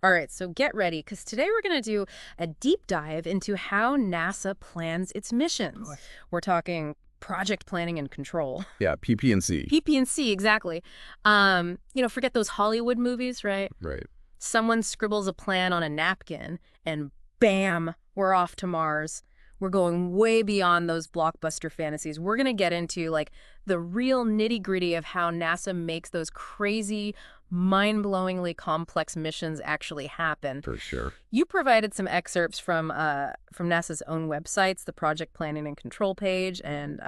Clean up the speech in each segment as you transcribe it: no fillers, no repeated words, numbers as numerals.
All right, so get ready, because today we're going to do a deep dive into how NASA plans its missions. Boy. We're talking project planning and control. Yeah, PP&C. PP&C, exactly. Forget those Hollywood movies, right? Right. Someone scribbles a plan on a napkin, and bam, we're off to Mars. We're going way beyond those blockbuster fantasies. We're going to get into like the real nitty-gritty of how NASA makes those crazy, mind-blowingly complex missions actually happen. For sure. You provided some excerpts from NASA's own websites, the Project Planning and Control page and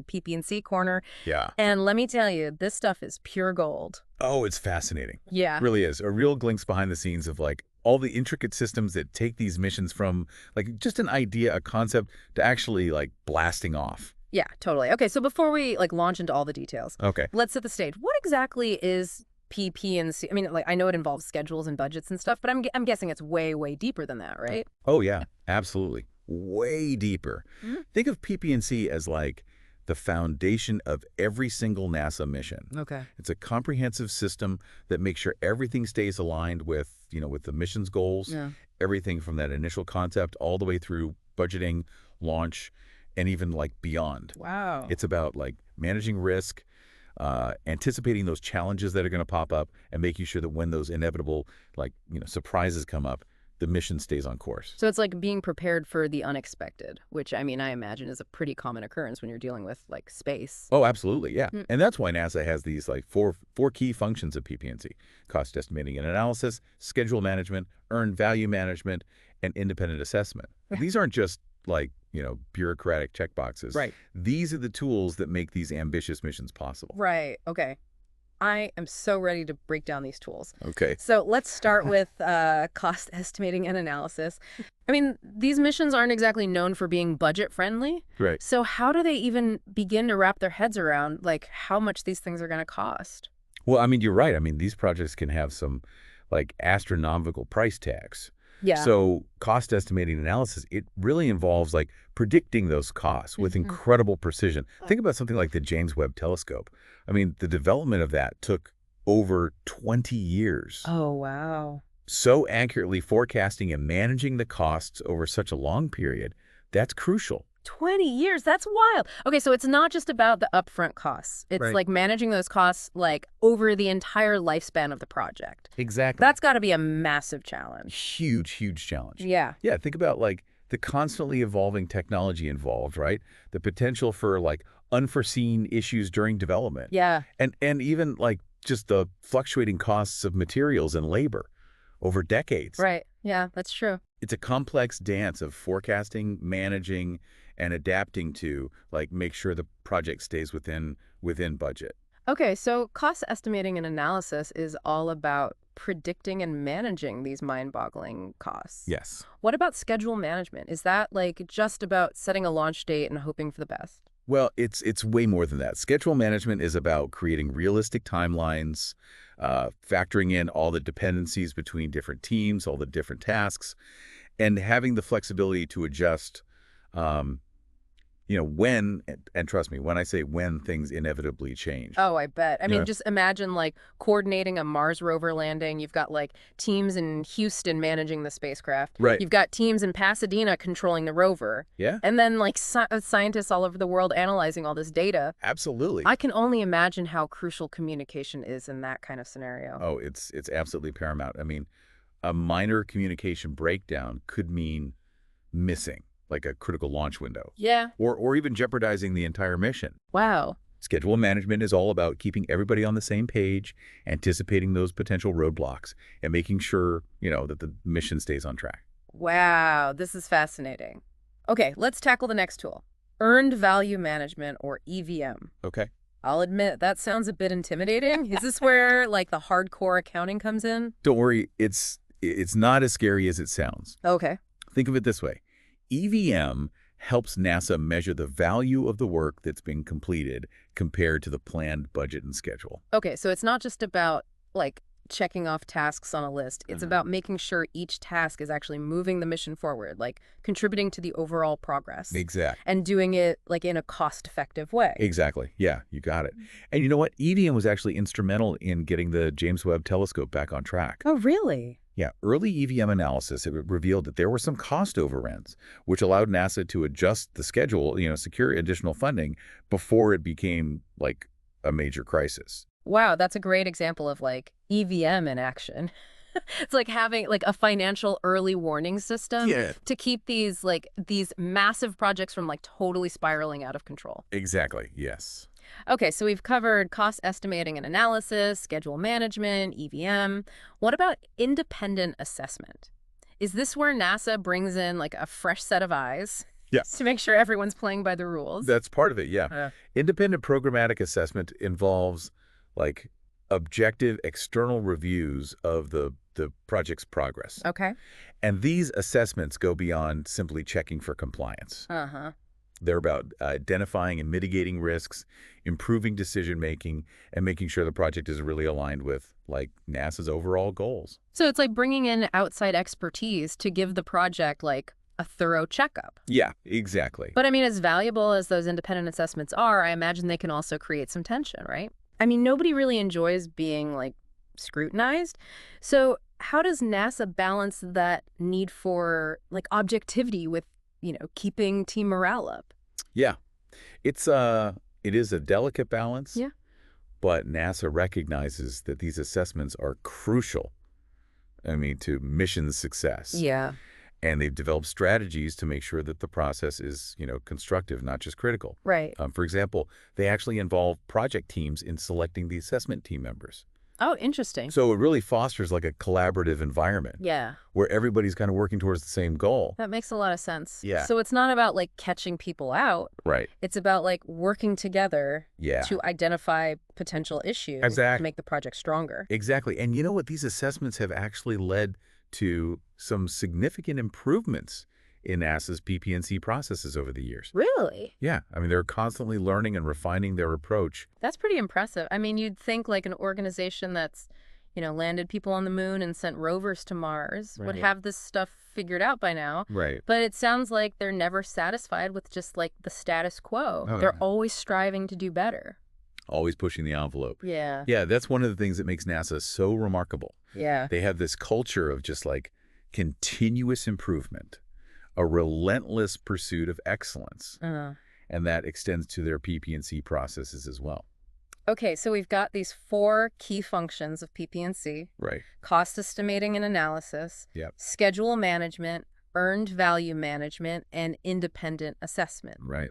PP&C corner. Yeah. And let me tell you, this stuff is pure gold. Oh, it's fascinating. Yeah. Really is. A real glimpse behind the scenes of like all the intricate systems that take these missions from like just an idea, a concept, to actually like blasting off. Yeah, totally. Okay, so before we launch into all the details, Okay. let's set the stage. What exactly is PP&C? I mean, I know it involves schedules and budgets and stuff, but I'm guessing it's way, way deeper than that, right? Oh, yeah, absolutely. Way deeper. Mhm. Think of PP&C as like the foundation of every single NASA mission. Okay. It's a comprehensive system that makes sure everything stays aligned with, with the mission's goals, Yeah. everything from that initial concept all the way through budgeting, launch, and even like beyond. Wow. It's about like managing risk, anticipating those challenges that are going to pop up, and making sure that when those inevitable surprises come up, the mission stays on course. So it's like being prepared for the unexpected, which I imagine is a pretty common occurrence when you're dealing with space. Oh, absolutely, yeah. Mm. And that's why NASA has these like four key functions of PP&C: cost estimating and analysis, schedule management, earned value management, and independent assessment. These aren't just like, bureaucratic checkboxes. Right. These are the tools that make these ambitious missions possible. Right. Okay. I am so ready to break down these tools. Okay. So let's start with cost estimating and analysis. I mean, these missions aren't exactly known for being budget friendly. Right. So how do they even begin to wrap their heads around how much these things are going to cost? Well, I mean, you're right. I mean, these projects can have some like astronomical price tags. Yeah. So cost estimating analysis, it really involves like predicting those costs with incredible precision. Think about something like the James Webb Telescope. I mean, the development of that took over 20 years. Oh, wow. So accurately forecasting and managing the costs over such a long period, that's crucial. 20 years, that's wild. Okay, so it's not just about the upfront costs. It's Right. like managing those costs over the entire lifespan of the project. Exactly. That's got to be a massive challenge. Huge, huge challenge. Yeah. Yeah, think about like the constantly evolving technology involved, right? The potential for like unforeseen issues during development. Yeah. And even like just the fluctuating costs of materials and labor over decades. Right. Yeah, that's true. It's a complex dance of forecasting, managing, and adapting to like make sure the project stays within budget. Okay, so cost estimating and analysis is all about predicting and managing these mind-boggling costs. Yes. What about schedule management? Is that just about setting a launch date and hoping for the best? Well, it's way more than that. Schedule management is about creating realistic timelines, factoring in all the dependencies between different teams, all the different tasks, and having the flexibility to adjust, when, and trust me, when I say when, things inevitably change. Oh, I bet. I mean, Yeah. just imagine coordinating a Mars rover landing. You've got teams in Houston managing the spacecraft. Right. You've got teams in Pasadena controlling the rover. Yeah, And then scientists all over the world analyzing all this data. absolutely. I can only imagine how crucial communication is in that kind of scenario. Oh, it's absolutely paramount. I mean, a minor communication breakdown could mean missing, like a critical launch window, Yeah. or even jeopardizing the entire mission. Wow. Schedule management is all about keeping everybody on the same page, anticipating those potential roadblocks, and making sure, that the mission stays on track. Wow, this is fascinating. Okay, let's tackle the next tool. Earned value management, or EVM. Okay. I'll admit, that sounds a bit intimidating. Is this where the hardcore accounting comes in? Don't worry, it's not as scary as it sounds. Okay. Think of it this way. EVM helps NASA measure the value of the work that's been completed compared to the planned budget and schedule. Okay, so it's not just about checking off tasks on a list. It's about making sure each task is actually moving the mission forward, contributing to the overall progress. Exactly. And doing it in a cost-effective way. Exactly. Yeah, you got it. And you know what? EVM was actually instrumental in getting the James Webb Telescope back on track. Oh, really? Yeah, early EVM analysis it revealed that there were some cost overruns, which allowed NASA to adjust the schedule, secure additional funding before it became like a major crisis. Wow, that's a great example of like EVM in action. It's like having like a financial early warning system Yeah. to keep these massive projects from like totally spiraling out of control. Exactly, yes. Okay, so we've covered cost estimating and analysis, schedule management, EVM. What about independent assessment? Is this where NASA brings in like a fresh set of eyes Yeah. to make sure everyone's playing by the rules? That's part of it, yeah. Independent programmatic assessment involves like objective external reviews of the project's progress. Okay. And these assessments go beyond simply checking for compliance. Uh-huh. They're about identifying and mitigating risks, improving decision-making, and making sure the project is really aligned with, like, NASA's overall goals. So it's like bringing in outside expertise to give the project like a thorough checkup. Yeah, exactly. But I mean, as valuable as those independent assessments are, I imagine they can also create some tension, right? I mean, nobody really enjoys being like scrutinized. So how does NASA balance that need for like objectivity with, keeping team morale up? Yeah, it is a delicate balance. Yeah. But NASA recognizes that these assessments are crucial, to mission success. Yeah. And they've developed strategies to make sure that the process is, constructive, not just critical. Right. For example, they actually involve project teams in selecting the assessment team members. Oh, interesting. So it really fosters like a collaborative environment Yeah. where everybody's kind of working towards the same goal. That makes a lot of sense. Yeah. So it's not about like catching people out. Right. It's about like working together Yeah. to identify potential issues to make the project stronger. Exactly. And you know what? These assessments have actually led to some significant improvements in NASA's PP&C processes over the years. Really? Yeah. they're constantly learning and refining their approach. That's pretty impressive. I mean, you'd think like an organization that's, landed people on the moon and sent rovers to Mars would Right. have this stuff figured out by now. Right. But it sounds like they're never satisfied with just like the status quo. Oh, They're yeah. always striving to do better. Always pushing the envelope. Yeah. Yeah, that's one of the things that makes NASA so remarkable. Yeah. They have this culture of just like continuous improvement, a relentless pursuit of excellence. And that extends to their PP&C processes as well. Okay, so we've got these 4 key functions of PP&C. Right. Cost estimating and analysis, Yep. schedule management, earned value management, and independent assessment. Right.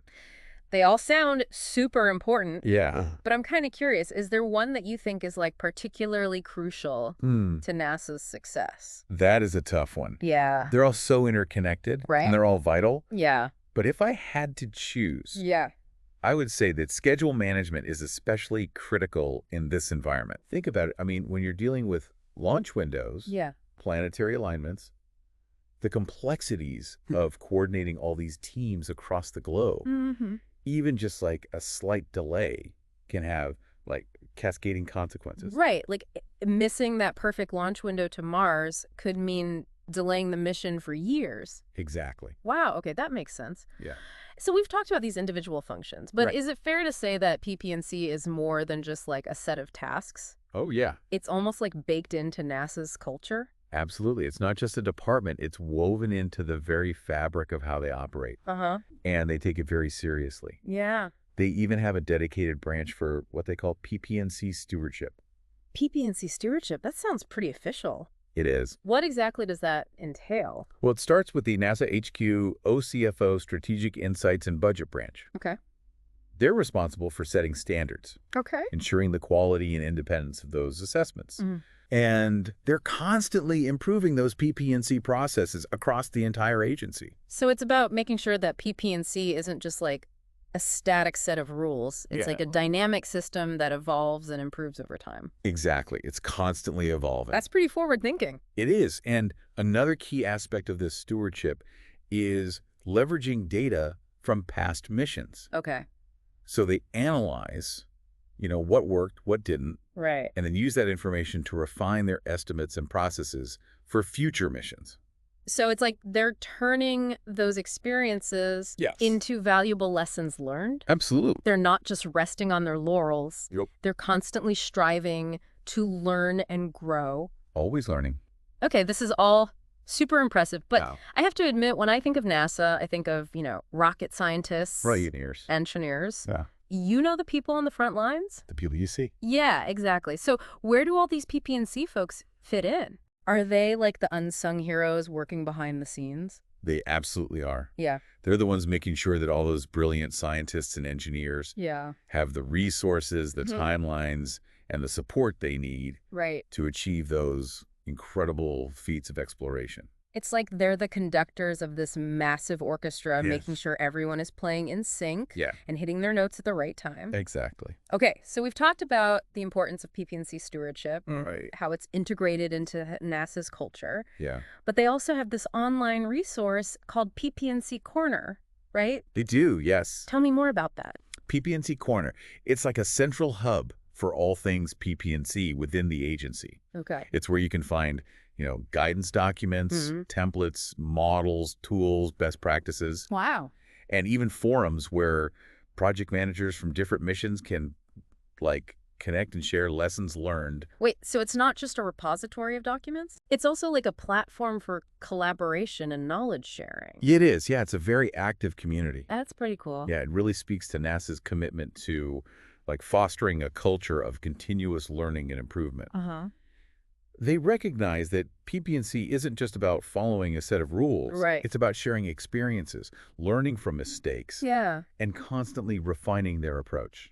They all sound super important, Yeah. but I'm kind of curious, is there one that you think is like particularly crucial to NASA's success? That is a tough one. Yeah. They're all so interconnected. Right. And they're all vital. Yeah. But if I had to choose, Yeah. I would say that schedule management is especially critical in this environment. Think about it. When you're dealing with launch windows, Yeah. planetary alignments, the complexities of coordinating all these teams across the globe, Mm-hmm. even just like a slight delay can have like cascading consequences. Right. Like missing that perfect launch window to Mars could mean delaying the mission for years. Exactly. Wow. Okay, that makes sense. Yeah. So we've talked about these individual functions, but Right. is it fair to say that PP&C is more than just like a set of tasks? Oh, yeah. It's almost like baked into NASA's culture? Absolutely. It's not just a department. It's woven into the very fabric of how they operate. Uh-huh. And they take it very seriously. Yeah. They even have a dedicated branch for what they call PP&C stewardship. PP&C stewardship, that sounds pretty official. It is. What exactly does that entail? Well, it starts with the NASA HQ OCFO Strategic Insights and Budget Branch. Okay. They're responsible for setting standards, Okay. ensuring the quality and independence of those assessments. Mhm. And they're constantly improving those PP&C processes across the entire agency. So it's about making sure that PP&C isn't just like a static set of rules. It's Yeah. like a dynamic system that evolves and improves over time. Exactly. It's constantly evolving. That's pretty forward thinking. It is. And another key aspect of this stewardship is leveraging data from past missions. Okay. So they analyze, what worked, what didn't, Right. and then use that information to refine their estimates and processes for future missions. So it's like they're turning those experiences Yes. into valuable lessons learned. Absolutely. They're not just resting on their laurels. Yep. They're constantly striving to learn and grow. Always learning. Okay, this is all super impressive. But Wow. I have to admit, when I think of NASA, I think of, rocket scientists, Right, ears. engineers. Yeah. You know the people on the front lines? The people you see. Yeah, exactly. So where do all these PP&C folks fit in? Are they like the unsung heroes working behind the scenes? They absolutely are. Yeah. They're the ones making sure that all those brilliant scientists and engineers Yeah. have the resources, the Mhm. timelines, and the support they need Right. to achieve those incredible feats of exploration. It's like they're the conductors of this massive orchestra, making Yes. sure everyone is playing in sync Yeah, and hitting their notes at the right time. exactly. Okay, so we've talked about the importance of PP&C stewardship, Right. how it's integrated into NASA's culture, Yeah. but they also have this online resource called PP&C Corner, right? They do, yes. Tell me more about that. PP&C Corner. It's like a central hub for all things PP&C within the agency. Okay. It's where you can find, guidance documents, Mhm. templates, models, tools, best practices, Wow. and even forums where project managers from different missions can, connect and share lessons learned. Wait, so it's not just a repository of documents? It's also like a platform for collaboration and knowledge sharing. It is. Yeah, it's a very active community. That's pretty cool. Yeah, it really speaks to NASA's commitment to, fostering a culture of continuous learning and improvement. Uh-huh. They recognize that PP&C isn't just about following a set of rules. Right. It's about sharing experiences, learning from mistakes, Yeah. and constantly refining their approach.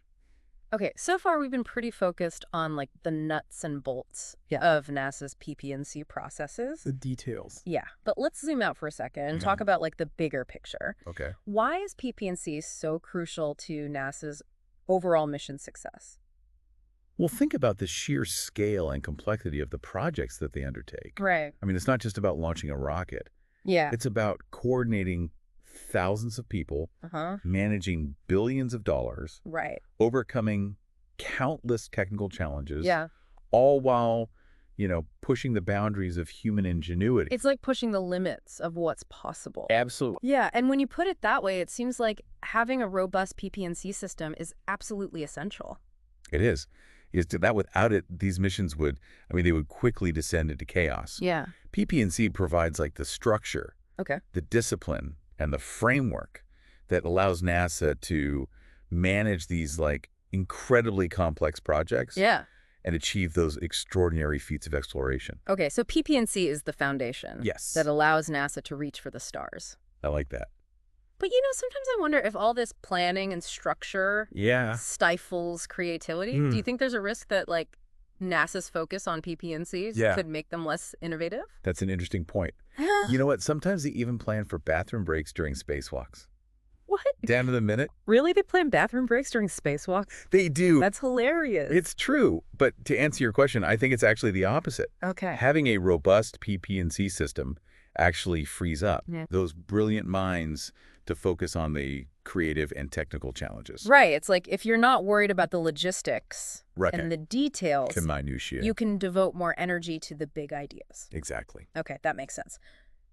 Okay, so far we've been pretty focused on like the nuts and bolts of NASA's PP&C processes. The details. Yeah, but let's zoom out for a second and talk about like the bigger picture. Okay. Why is PP&C so crucial to NASA's overall mission success? Well, think about the sheer scale and complexity of the projects that they undertake. Right. I mean, it's not just about launching a rocket. Yeah. It's about coordinating thousands of people, Uh-huh. managing billions of dollars, Right. overcoming countless technical challenges, Yeah. all while, pushing the boundaries of human ingenuity. It's like pushing the limits of what's possible. Absolutely. Yeah, and when you put it that way, it seems like having a robust PP&C system is absolutely essential. It is. That without it, these missions they would quickly descend into chaos. Yeah. PP&C provides the structure, Okay. the discipline, and the framework that allows NASA to manage these incredibly complex projects Yeah. and achieve those extraordinary feats of exploration. Okay, so PP&C is the foundation Yes. that allows NASA to reach for the stars. I like that. But sometimes I wonder if all this planning and structure Yeah. stifles creativity. Do you think there's a risk that NASA's focus on PP&Cs Yeah. could make them less innovative? That's an interesting point. You know what? Sometimes they even plan for bathroom breaks during spacewalks. What? Down to the minute. Really? They plan bathroom breaks during spacewalks? They do. That's hilarious. It's true. But to answer your question, I think it's actually the opposite. Okay. Having a robust PP&C system actually frees up those brilliant minds to focus on the creative and technical challenges. Right. It's like if you're not worried about the logistics Right. and the details, To minutiae. you can devote more energy to the big ideas. Exactly. Okay, that makes sense.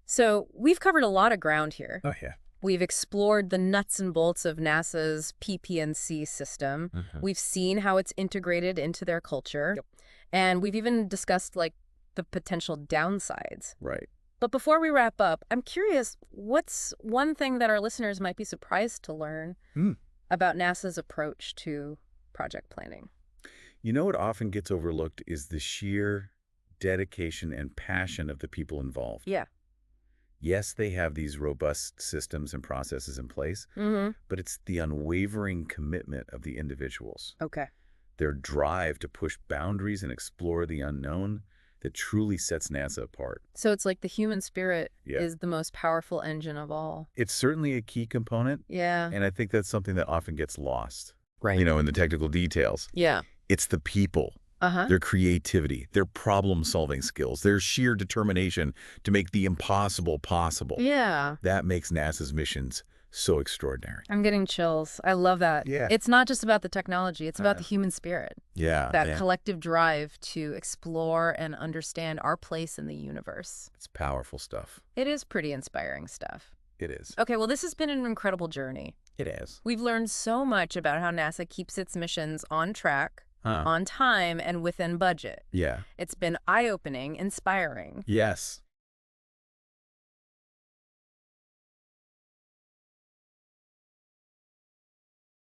So we've covered a lot of ground here. Oh, yeah. We've explored the nuts and bolts of NASA's PP&C system. We've seen how it's integrated into their culture. Yep. And we've even discussed the potential downsides. Right. But before we wrap up, I'm curious, what's one thing that our listeners might be surprised to learn about NASA's approach to project planning? You know what often gets overlooked is the sheer dedication and passion of the people involved. Yeah. Yes, they have these robust systems and processes in place, but it's the unwavering commitment of the individuals, Okay. their drive to push boundaries and explore the unknown that truly sets NASA apart. So it's like the human spirit Yeah. is the most powerful engine of all. It's certainly a key component, Yeah. and I think that's something that often gets lost, Right. in the technical details. Yeah. It's the people, Uh-huh. their creativity, their problem-solving skills, their sheer determination to make the impossible possible. Yeah. That makes NASA's missions so extraordinary. I'm getting chills. I love that. Yeah. It's not just about the technology. It's about the human spirit, Yeah. that yeah. collective drive to explore and understand our place in the universe. It's powerful stuff. It is pretty inspiring stuff. It is. Okay, well, this has been an incredible journey. It is. We've learned so much about how NASA keeps its missions on track, Huh. on time and within budget. Yeah. It's been eye-opening, inspiring. Yes.